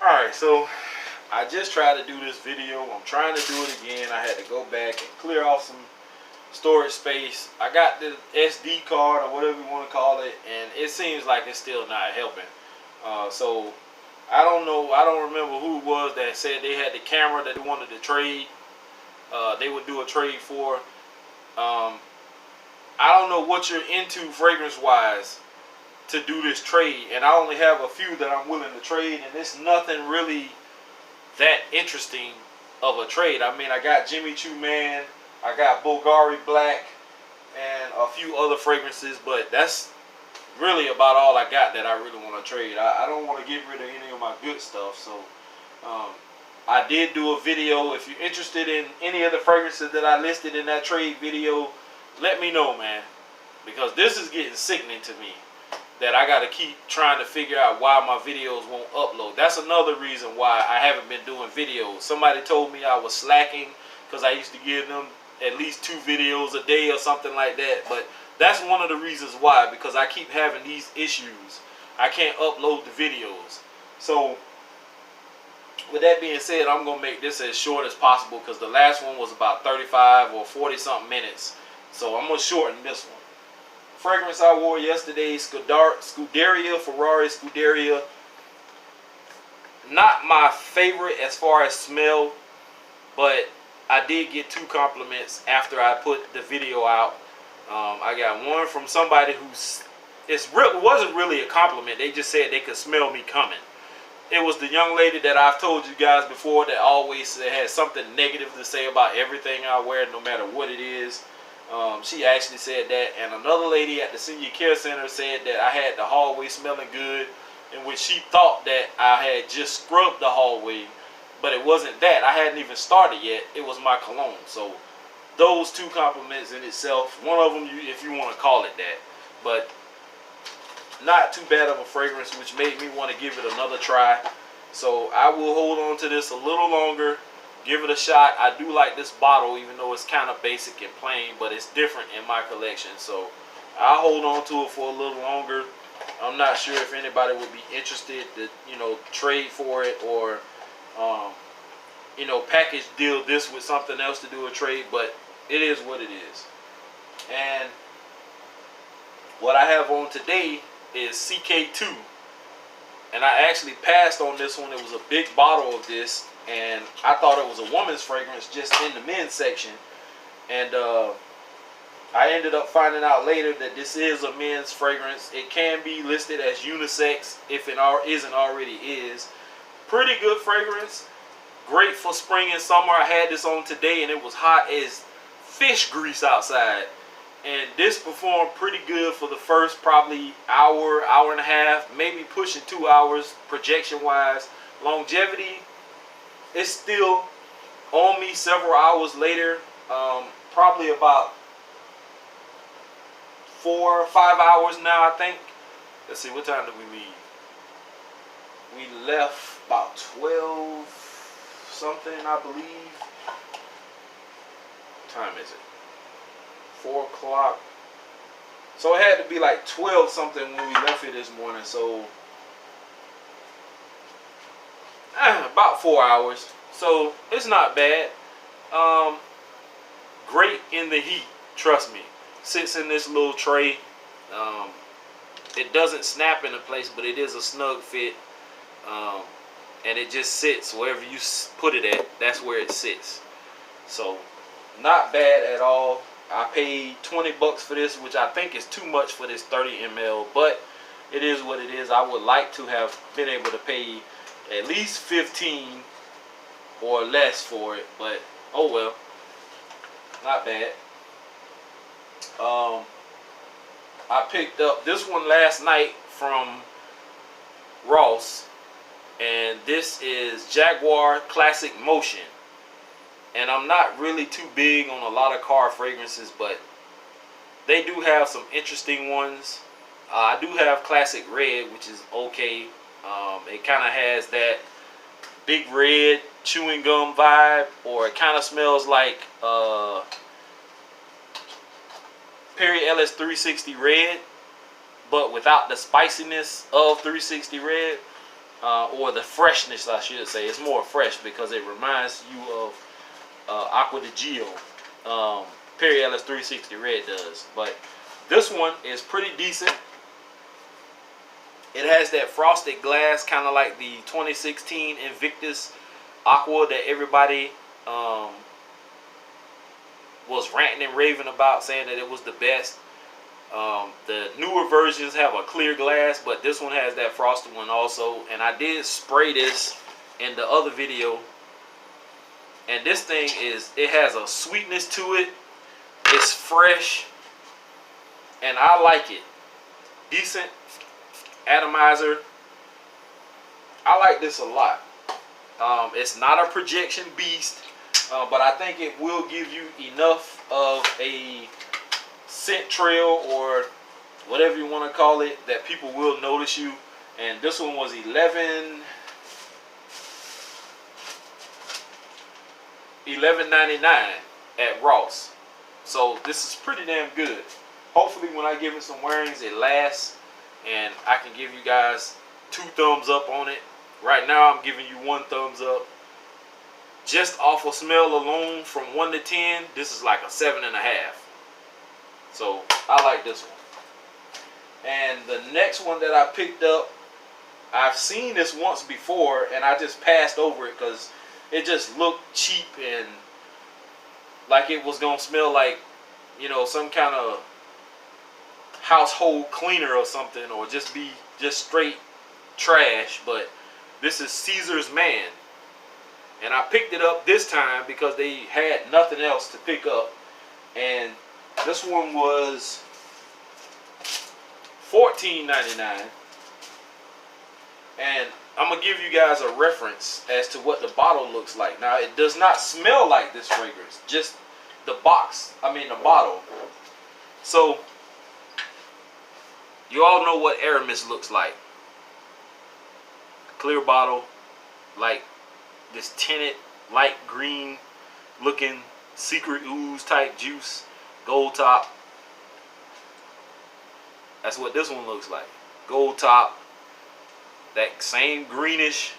Alright, so I just tried to do this video. I'm trying to do it again. I had to go back and clear off some storage space. I got the SD card or whatever you want to call it, and it seems like it's still not helping. So I don't know. I don't remember who it was that said they had the camera that they wanted to trade. They would do a trade for. I don't know what you're into fragrance-wise to do this trade, and I only have a few that I'm willing to trade, and it's nothing really that interesting of a trade. I mean, I got Jimmy Choo Man, I got Bulgari Black, and a few other fragrances, but that's really about all I got that I really want to trade. I don't want to get rid of any of my good stuff, so I did do a video. If you're interested in any of the fragrances that I listed in that trade video, let me know, man, because this is getting sickening to me that I got to keep trying to figure out why my videos won't upload. That's another reason why I haven't been doing videos. Somebody told me I was slacking because I used to give them at least 2 videos a day or something like that. But that's one of the reasons why, because I keep having these issues. I can't upload the videos. So with that being said, I'm going to make this as short as possible because the last one was about 35 or 40 something minutes. So I'm going to shorten this one. Fragrance I wore yesterday, Scuderia, Ferrari Scuderia. Not my favorite as far as smell, but I did get 2 compliments after I put the video out. I got one from somebody who's, it wasn't really a compliment. They just said they could smell me coming. It was the young lady that I've told you guys before that always had something negative to say about everything I wear, no matter what it is. She actually said that, and another lady at the senior care center said that I had the hallway smelling good, in which she thought that I had just scrubbed the hallway, but it wasn't that. I hadn't even started yet. It was my cologne. So those 2 compliments in itself, one of them, if you want to call it that, but not too bad of a fragrance, which made me want to give it another try. So I will hold on to this a little longer. Give it a shot. I do like this bottle, even though it's kind of basic and plain, but it's different in my collection. So I'll hold on to it for a little longer. I'm not sure if anybody would be interested to, you know, trade for it or, you know, package deal this with something else to do a trade, but it is what it is. And what I have on today is CK2. And I actually passed on this one. It was a big bottle of this, and I thought it was a woman's fragrance just in the men's section. And I ended up finding out later that this is a men's fragrance. It can be listed as unisex if it isn't already is. Pretty good fragrance. Great for spring and summer. I had this on today, and it was hot as fish grease outside. And this performed pretty good for the first probably hour, hour and a half, maybe pushing 2 hours projection wise. Longevity, it's still on me several hours later, probably about 4 or 5 hours now, I think. Let's see, what time did we leave? We left about 12 something, I believe. What time is it? 4 o'clock. So it had to be like 12 something when we left here this morning. So about 4 hours. So it's not bad. Great in the heat, trust me. Sits in this little tray. It doesn't snap into place, but it is a snug fit. And it just sits wherever you put it at. That's where it sits. So not bad at all. I paid 20 bucks for this, which I think is too much for this 30 ml, but it is what it is. I would like to have been able to pay at least 15 or less for it, but oh well, not bad. I picked up this one last night from Ross, and this is Jaguar Classic Motion. And I'm not really too big on a lot of car fragrances, but they do have some interesting ones. I do have Classic Red, which is okay. It kind of has that big red chewing gum vibe, or it kind of smells like Perry Ellis 360 Red, but without the spiciness of 360 Red. or the freshness, I should say. It's more fresh because it reminds you of Aqua de Gio. Perry Ellis 360 Red does. But this one is pretty decent. It has that frosted glass, kind of like the 2016 Invictus Aqua that everybody was ranting and raving about, saying that it was the best. The newer versions have a clear glass, but this one has that frosted one also. And I did spray this in the other video. And this thing it has a sweetness to it. It's fresh. And I like it. Decent atomizer. I like this a lot. It's not a projection beast, but I think it will give you enough of a scent trail, or whatever you want to call it, that people will notice you. And this one was $11.99 at Ross. So this is pretty damn good. Hopefully when I give it some wearings, it lasts, and I can give you guys 2 thumbs up on it. Right now I'm giving you 1 thumbs up. Just off of smell alone, from 1 to 10, this is like a 7.5. So I like this one. And the next one that I picked up, I've seen this once before and I just passed over it because it just looked cheap and like it was gonna smell like, you know, some kind of household cleaner or something, or just be just straight trash. But this is Caesar's Man, and I picked it up this time because they had nothing else to pick up, and this one was $14.99. And I'm gonna give you guys a reference as to what the bottle looks like. Now, it does not smell like this fragrance, just the box, the bottle. So you all know what Aramis looks like. Clear bottle, like this tinted light green looking secret ooze type juice, gold top. That's what this one looks like. Gold top, that same greenish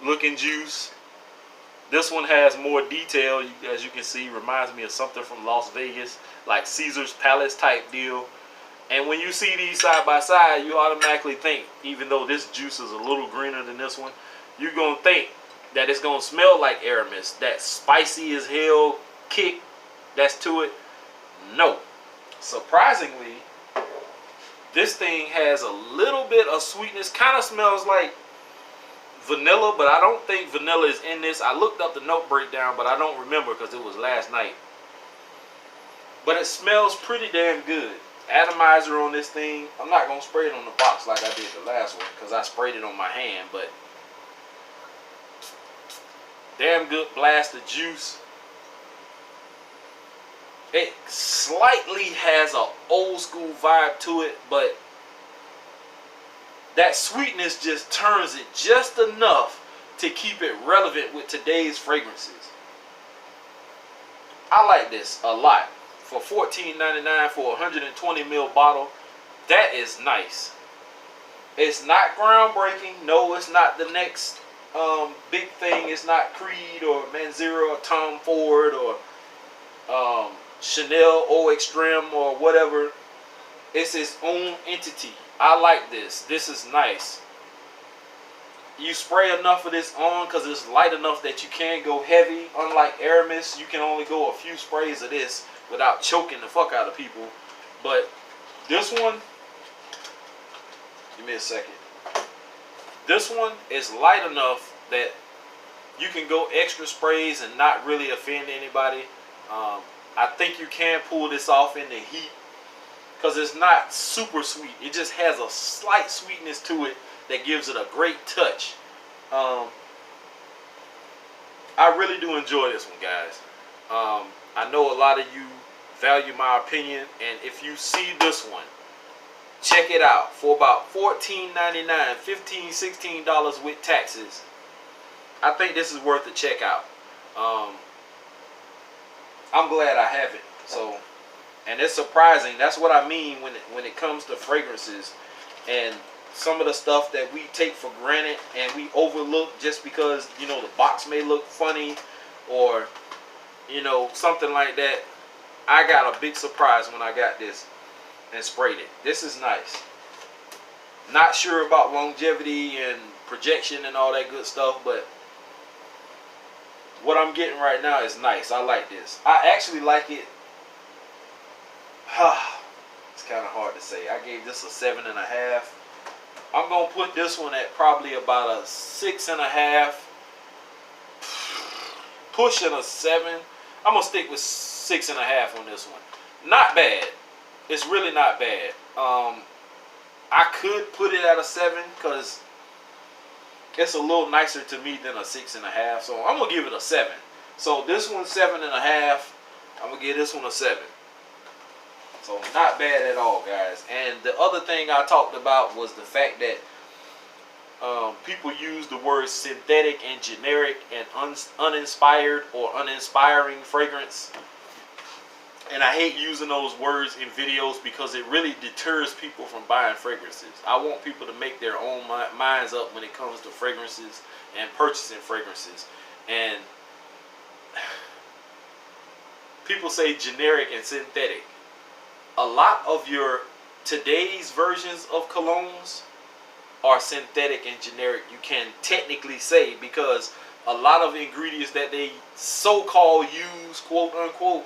looking juice. This one has more detail, as you can see. Reminds me of something from Las Vegas, like Caesar's Palace type deal. And when you see these side by side, you automatically think, even though this juice is a little greener than this one, you're going to think that it's going to smell like Aramis. That spicy as hell kick that's to it. No. Surprisingly, this thing has a little bit of sweetness. Kind of smells like vanilla, but I don't think vanilla is in this. I looked up the note breakdown, but I don't remember because it was last night. But it smells pretty damn good. Atomizer on this thing. I'm not going to spray it on the box like I did the last one because I sprayed it on my hand, but damn good blast of juice. It slightly has an old school vibe to it, but that sweetness just turns it just enough to keep it relevant with today's fragrances. I like this a lot. For $14.99 for a 120 ml bottle, that is nice. It's not groundbreaking. No, it's not the next big thing. It's not Creed or Manzera or Tom Ford or Chanel Eau Extreme or whatever. It's its own entity. I like this. This is nice. You spray enough of this on because it's light enough that you can't go heavy. Unlike Aramis, you can only go a few sprays of this without choking the fuck out of people. But this one, give me a second. This one is light enough that you can go extra sprays and not really offend anybody. I think you can pull this off in the heat because it's not super sweet. It just has a slight sweetness to it that gives it a great touch. I really do enjoy this one, guys. I know a lot of you value my opinion, and if you see this one, check it out for about $14.99, $15, $16 with taxes. I think this is worth a check out. I'm glad I have it. So, and it's surprising. That's what I mean when it comes to fragrances and some of the stuff that we take for granted and we overlook just because, you know, the box may look funny or, you know, something like that. I got a big surprise when I got this and sprayed it. This is nice. Not sure about longevity and projection and all that good stuff, but what I'm getting right now is nice. I like this. I actually like it. It's kind of hard to say. I gave this a 7.5. I'm gonna put this one at probably about a 6.5, pushing a 7. I'm gonna stick with 6.5 on this one. Not bad. It's really not bad. I could put it at a 7 because it's a little nicer to me than a 6.5. So I'm gonna give it a 7. So this one's 7.5. I'm gonna give this one a 7. So not bad at all, guys. And the other thing I talked about was the fact that people use the words synthetic and generic and uninspired or uninspiring fragrance. And I hate using those words in videos because it really deters people from buying fragrances. I want people to make their own minds up when it comes to fragrances and purchasing fragrances. And people say generic and synthetic. A lot of your today's versions of colognes are synthetic and generic, you can technically say, because a lot of ingredients that they so-called use, quote unquote,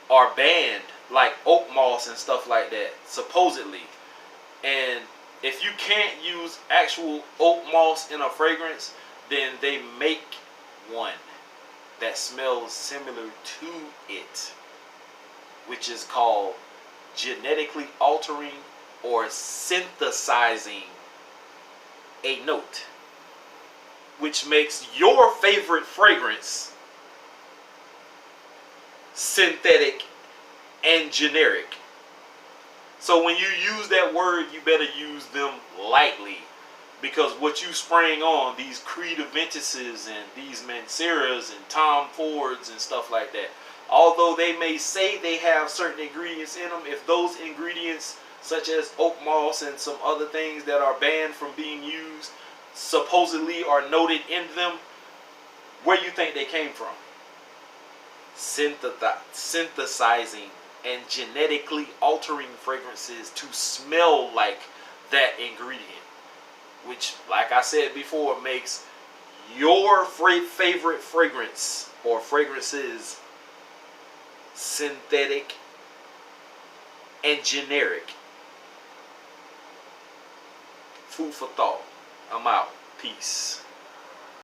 are banned, like oak moss and stuff like that, supposedly. And if you can't use actual oak moss in a fragrance, then they make one that smells similar to it, which is called genetically altering or synthesizing a note, which makes your favorite fragrance synthetic and generic. So when you use that word, you better use them lightly, because what you spraying on, these Creed Aventuses and these Manceras and Tom Fords and stuff like that, although they may say they have certain ingredients in them, if those ingredients such as oak moss and some other things that are banned from being used supposedly are noted in them, where you think they came from? Synthesizing and genetically altering fragrances to smell like that ingredient, which, like I said before, makes your favorite fragrance or fragrances synthetic and generic. Food for thought. I'm out. Peace.